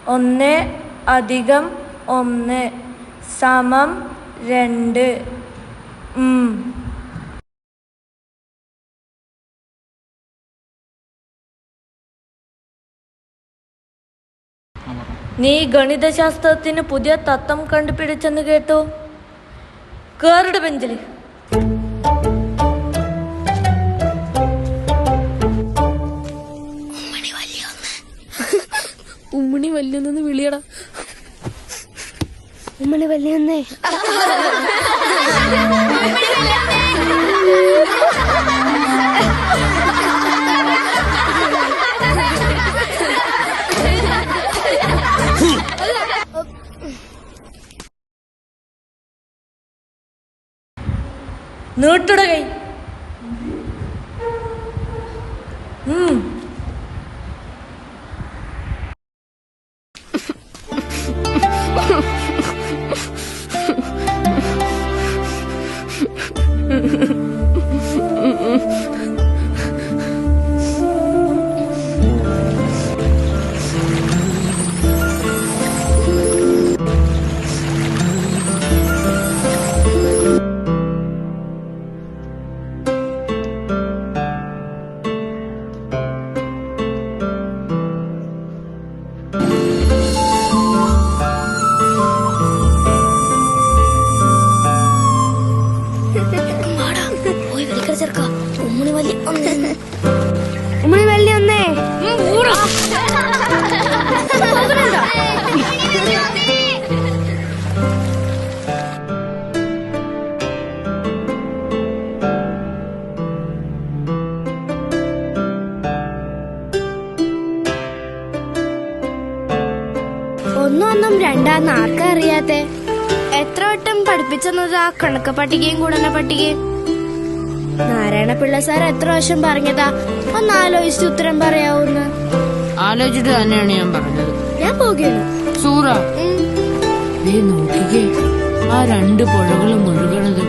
1 + 1 = 2. നീ ഗണിതശാസ്ത്രത്തിന് പുതിയ തത്വം കണ്ടുപിടിച്ചെന്ന് കേട്ടു. കേറിട് ബെഞ്ചില്. ഉമ്മണി വല്യൊന്നു വിളിയടാ. ഉമ്മണി വല്യൊന്നേ. നീട്ടുട കൈ. ഉമ്മണി വല്യൊന്നേ. ഒന്നും രണ്ടാന്ന് ആർക്കാ അറിയാത്തെ? എത്ര വട്ടം പഠിപ്പിച്ചെന്നത് ആ കണക്ക് പട്ടികയും ഗുണന പട്ടികയും. നാരായണ പിള്ള സാർ എത്ര വർഷം പറഞ്ഞതാ ഒന്ന് ആലോചിച്ച് ഉത്തരം പറയാവൂന്ന്. ആലോചിച്ചിട്ട് തന്നെയാണ് ഞാൻ പറഞ്ഞത്. ഞാൻ പോകുകയാണ്. സൂറ നീ നോക്കിക്കേ, ആ 2 പുഴകളും ഒഴുകണത്.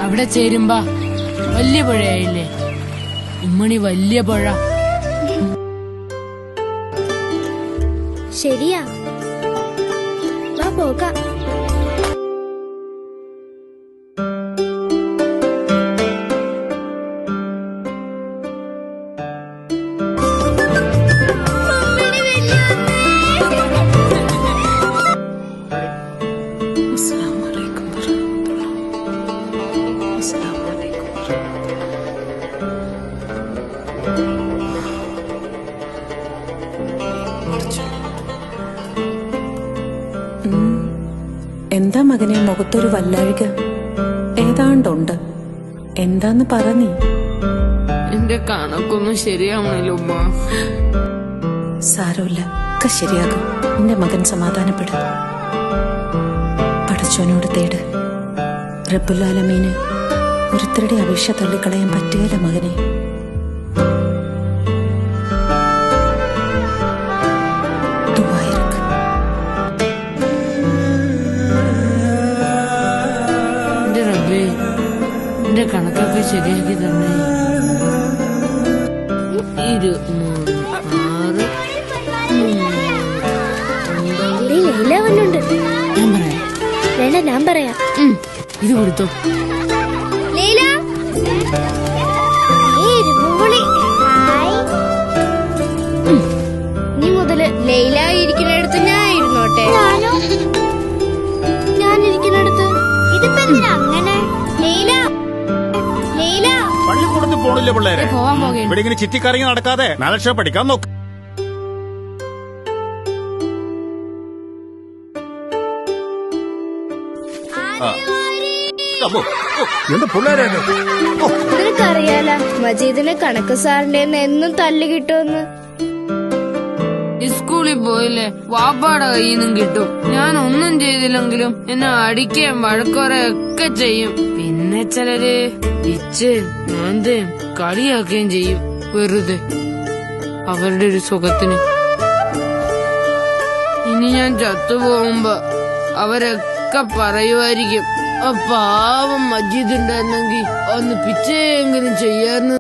അവിടെ ചേരുമ്പോ വലിയ പുഴയായില്ലേ? ഉമ്മണി വലിയ പുഴ. ശരിയാ, വാ പോകാം. എന്താ മകനെ മുഖത്തൊരു വല്ലാഴിക? ഏതാണ്ടുണ്ട്. എന്താന്ന് പറ നീ. എന്റെ കണക്കൊന്നും ശരിയാവണല്ലോ ഉമ്മ. സാരമില്ല, ഒക്കെ ശരിയാകും. എന്റെ മകൻ സമാധാനപ്പെടും. പടച്ചോനോട് തേട്. റബ്ബുൽ ആലമീന് ഒരുത്തരുടെ അപേക്ഷ തള്ളിക്കളയാൻ പറ്റുകയില്ല മകനെ. എന്റെ കണക്കൊക്കെ ശരിയാക്കി തന്നെ. 2, 3, 6. ഞാൻ പറയാം. വേണ്ട, ഞാൻ പറയാം. ഇത് കൊടുത്തോ. നീ മുതല് ലൈല ഇരിക്കുന്നിടത്ത് ഞാൻ ഇരുന്നോട്ടെ. ഞാൻ ഇരിക്കുന്നിടത്ത് ഇതിപ്പോ അങ്ങനെ. പള്ളിക്കൂടത്തിൽ പോണില്ലേ പിള്ളേരെ? പോവാൻ പോകേ. ഇവിടെ ഇങ്ങനെ ചുറ്റിക്കറങ്ങി നടക്കാതെ നാലക്ഷരം പഠിക്കാൻ നോക്ക്. നിനക്കറിയാല മജീദിന് കണക്ക് സാറിന്റെ എന്നും തല്ല് കിട്ടുമെന്ന്. സ്കൂളിൽ പോയില്ലേ, വാപ്പാടെ കയ്യിൽ നിന്നും കിട്ടും. ഞാൻ ഒന്നും ചെയ്തില്ലെങ്കിലും എന്നെ അടിക്കുകയും വഴക്കുറയൊക്കെ ചെയ്യും. പിന്നെ ചിലര് പിച്ചയും മാന്തയും കളിയാക്കുകയും ചെയ്യും വെറുതെ, അവരുടെ ഒരു സുഖത്തിന്. ഇനി ഞാൻ ചത്തുപോകുമ്പോ അവരൊക്കെ പറയുമായിരിക്കും, ആ പാവം മജീദ് ഉണ്ടായിരുന്നെങ്കിൽ ഒന്ന് പിച്ചയെങ്കിലും ചെയ്യാന്ന്.